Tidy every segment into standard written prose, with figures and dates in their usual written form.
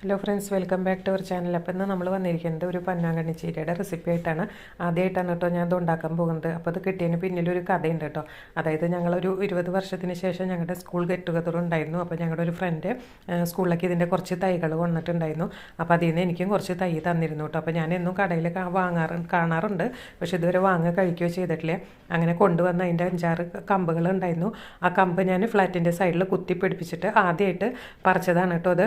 Hello friends, welcome back to our channel. അപ്പോൾ ഇന്ന് നമ്മൾ വന്നിരിക്കുന്നത് ഒരു പൊന്നാങ്കണ്ണി ചീരയുടെ റെസിപ്പി ആയിട്ടാണ്. ആദ്യമായിട്ടാണ് കേട്ടോ ഞാൻ ഇത് ഉണ്ടാക്കാൻ പോകുന്നത്. അപ്പോൾ അത് കിട്ടിയതിന് പിന്നിലൊരു കഥയുണ്ട് കേട്ടോ. അതായത് ഞങ്ങളൊരു 20 വർഷത്തിന് ശേഷം ഞങ്ങളുടെ സ്കൂൾ ഗെറ്റ് ടുഗദർ ഉണ്ടായിരുന്നു. അപ്പോൾ ഞങ്ങളുടെ ഒരു ഫ്രണ്ട് സ്കൂളിലേക്ക് ഇതിൻ്റെ കുറച്ച് തൈകൾ കൊണ്ടിട്ടുണ്ടായിരുന്നു. അപ്പോൾ അതിൽ നിന്ന് എനിക്കും കുറച്ച് തൈ തന്നിരുന്നു കേട്ടോ. അപ്പോൾ ഞാൻ എന്നും കടയിൽ കാണാറുണ്ട്, പക്ഷേ ഇതുവരെ വാങ്ങുക കഴിക്കുകയോ ചെയ്തിട്ടില്ല. അങ്ങനെ കൊണ്ടുവന്ന അതിൻ്റെ 5-6 കമ്പുകൾ ഉണ്ടായിരുന്നു. ആ കമ്പ് ഞാൻ ഫ്ലാറ്റിൻ്റെ സൈഡിൽ കുത്തി പിടിപ്പിച്ചിട്ട് ആദ്യമായിട്ട് പറിച്ചതാണ് കേട്ടോ അത്.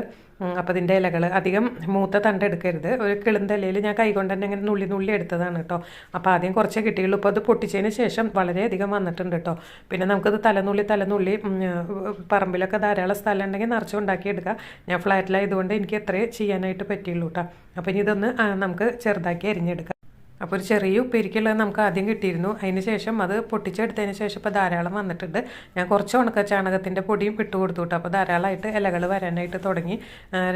അപ്പോൾ ഇതിൻ്റെ ഇലകൾ അധികം മൂത്ത തണ്ട് എടുക്കരുത്. ഒരു കിളുന്തലയിൽ ഞാൻ കൈകൊണ്ട് തന്നെ ഇങ്ങനെ നുള്ളി എടുത്തതാണ് കേട്ടോ. അപ്പോൾ ആദ്യം കുറച്ചേ കിട്ടിയുള്ളൂ. ഇപ്പോൾ അത് പൊട്ടിച്ചതിന് ശേഷം വളരെയധികം വന്നിട്ടുണ്ട് കേട്ടോ. പിന്നെ നമുക്കത് തലനുള്ളി പറമ്പിലൊക്കെ ധാരാളം സ്ഥലം ഉണ്ടെങ്കിൽ നിറച്ചുണ്ടാക്കിയെടുക്കാം. ഞാൻ ഫ്ലാറ്റിലായതുകൊണ്ട് എനിക്ക് എത്രയേ ചെയ്യാനായിട്ട് പറ്റിയുള്ളൂ കേട്ടോ. അപ്പോൾ ഇനി ഇതൊന്ന് നമുക്ക് ചെറുതാക്കി അരിഞ്ഞെടുക്കാം. അപ്പോൾ ഒരു ചെറിയ ഉപ്പേരിക്കുള്ളത് നമുക്ക് ആദ്യം കിട്ടിയിരുന്നു. അതിന് ശേഷം അത് പൊട്ടിച്ചെടുത്തതിന് ശേഷം ഇപ്പോൾ ധാരാളം വന്നിട്ടുണ്ട്. ഞാൻ കുറച്ച് ഉണക്ക ചാണകത്തിൻ്റെ പൊടിയും ഇട്ട് കൊടുത്തു കേട്ടോ. അപ്പോൾ ധാരാളമായിട്ട് ഇലകൾ വരാനായിട്ട് തുടങ്ങി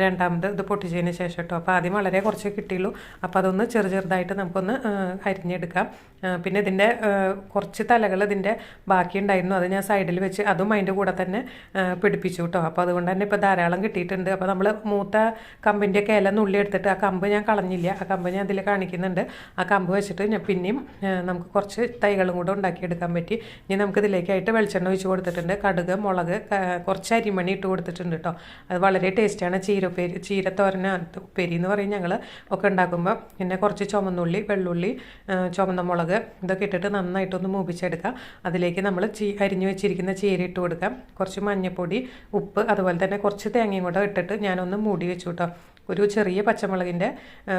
രണ്ടാമത് ഇത് പൊട്ടിച്ചതിന് ശേഷം കേട്ടോ. അപ്പോൾ ആദ്യം വളരെ കുറച്ച് കിട്ടിയുള്ളൂ. അപ്പോൾ അതൊന്ന് ചെറുതായിട്ട് നമുക്കൊന്ന് അരിഞ്ഞെടുക്കാം. പിന്നെ ഇതിൻ്റെ കുറച്ച് തലകൾ ഇതിൻ്റെ ബാക്കി ഉണ്ടായിരുന്നു. അത് ഞാൻ സൈഡിൽ വെച്ച് അതും അതിൻ്റെ കൂടെ തന്നെ പിടിപ്പിച്ചു കേട്ടോ. അപ്പോൾ അതുകൊണ്ട് തന്നെ ഇപ്പോൾ ധാരാളം കിട്ടിയിട്ടുണ്ട്. അപ്പോൾ നമ്മൾ മൂത്ത കമ്പിൻ്റെയൊക്കെ ഇല നുള്ളി എടുത്തിട്ട് ആ കമ്പ് ഞാൻ കളഞ്ഞില്ല. ആ കമ്പ് ഞാൻ ഇതിൽ കാണിക്കുന്നുണ്ട്. ആ കമ്പ് വെച്ചിട്ട് ഞാൻ പിന്നെയും നമുക്ക് കുറച്ച് തൈകളും കൂടെ ഉണ്ടാക്കിയെടുക്കാൻ പറ്റി. ഇനി നമുക്കിതിലേക്കായിട്ട് വെളിച്ചെണ്ണ ഒഴിച്ച് കൊടുത്തിട്ടുണ്ട്. കടുക്, മുളക്, കുറച്ച് അരിമണി ഇട്ട് കൊടുത്തിട്ടുണ്ട് കേട്ടോ. അത് വളരെ ടേസ്റ്റാണ്. ചീരത്തോരന ഉപ്പേരി എന്ന് പറയും ഞങ്ങൾ ഒക്കെ ഉണ്ടാക്കുമ്പോൾ. പിന്നെ കുറച്ച് ചുമന്നുള്ളി, വെള്ളുള്ളി, ചുമന്ന മുളക് ഇതൊക്കെ ഇട്ടിട്ട് നന്നായിട്ടൊന്ന് മൂപ്പിച്ചെടുക്കാം. അതിലേക്ക് നമ്മൾ അരിഞ്ഞു വെച്ചിരിക്കുന്ന ചീര ഇട്ട് കൊടുക്കാം. കുറച്ച് മഞ്ഞൾപ്പൊടി, ഉപ്പ്, അതുപോലെ തന്നെ കുറച്ച് തേങ്ങയും കൂടെ ഇട്ടിട്ട് ഞാനൊന്ന് മൂടി വെച്ചു കേട്ടോ. ഒരു ചെറിയ പച്ചമുളകിൻ്റെ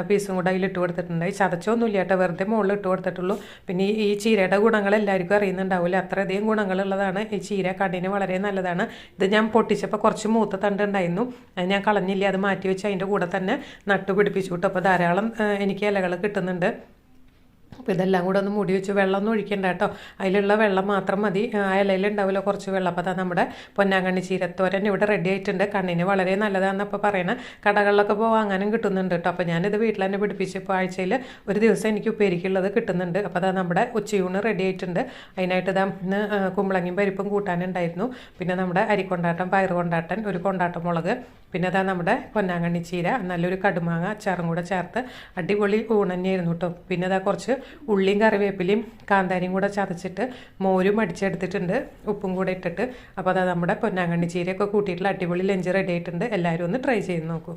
പീസും കൂടെ അതിലിട്ട് കൊടുത്തിട്ടുണ്ട്. ചതച്ചൊന്നുമില്ല കേട്ടോ, വെറുതെ മുകളിൽ ഇട്ട് കൊടുത്തിട്ടുള്ളൂ. പിന്നെ ഈ ചീരയുടെ ഗുണങ്ങൾ എല്ലാവർക്കും അറിയുന്നുണ്ടാവില്ല. അത്രയധികം ഗുണങ്ങളുള്ളതാണ് ഈ ചീര. കണ്ണിന് വളരെ നല്ലതാണ്. ഇത് ഞാൻ പൊട്ടിച്ചപ്പോൾ കുറച്ച് മൂത്ത തണ്ട് ഉണ്ടായിരുന്നു. അത് ഞാൻ കളഞ്ഞില്ല, അത് മാറ്റി വെച്ച് അതിൻ്റെ കൂടെ തന്നെ നട്ടുപിടിപ്പിച്ചു കേട്ടോ. അപ്പോൾ ധാരാളം എനിക്ക് ഇലകൾ കിട്ടുന്നുണ്ട്. അപ്പോൾ ഇതെല്ലാം കൂടെ ഒന്ന് മൂടി വെച്ച് വെള്ളമൊന്നും ഒഴിക്കണ്ട കേട്ടോ. അതിലുള്ള വെള്ളം മാത്രം മതി. ആ ഇലയിലുണ്ടാവില്ല കുറച്ച് വെള്ളം. അപ്പോൾ അതാ നമ്മുടെ പൊന്നാങ്കണ്ണി ചീരത്തോരൻ ഇവിടെ റെഡി ആയിട്ടുണ്ട്. കണ്ണിന് വളരെ നല്ലതാണെന്ന് അപ്പോൾ പറയണേ. കടകളിലൊക്കെ ഇപ്പോൾ വാങ്ങാനും കിട്ടുന്നുണ്ട് കേട്ടോ. അപ്പോൾ ഞാനിത് വീട്ടിൽ തന്നെ പിടിപ്പിച്ച് ഇപ്പോൾ ആഴ്ചയിൽ ഒരു ദിവസം എനിക്ക് ഉപ്പേരിക്കുള്ളത് കിട്ടുന്നുണ്ട്. അപ്പോൾ അതാ നമ്മുടെ ഉച്ചയൂണ് റെഡി ആയിട്ടുണ്ട്. അതിനായിട്ട് ഇതാ ഇന്ന് കുമ്പളങ്ങിയും പരിപ്പും കൂട്ടാനുണ്ടായിരുന്നു. പിന്നെ നമ്മുടെ അരിക്കൊണ്ടാട്ടം, പയറ് കൊണ്ടാട്ടൻ, ഒരു കൊണ്ടാട്ടം മുളക്, പിന്നെ അതാ നമ്മുടെ പൊന്നാങ്കണ്ണി ചീര, നല്ലൊരു കടുമാങ്ങ അച്ചാറും കൂടെ ചേർത്ത് അടിപൊളി ഊണ് തന്നെയായിരുന്നു കേട്ടോ. പിന്നെ അതാ കുറച്ച് ഉള്ളിയും കറിവേപ്പിലയും കാന്താരിയും കൂടെ ചതച്ചിട്ട് മോരും അടിച്ചെടുത്തിട്ടുണ്ട്, ഉപ്പും കൂടെ ഇട്ടിട്ട്. അപ്പോൾ അതാ നമ്മുടെ പൊന്നാങ്കണ്ണി ചീരയൊക്കെ കൂട്ടിയിട്ടുള്ള അടിപൊളി ലഞ്ച് റെഡി ആയിട്ടുണ്ട്. എല്ലാവരും ഒന്ന് ട്രൈ ചെയ്ത് നോക്കൂ.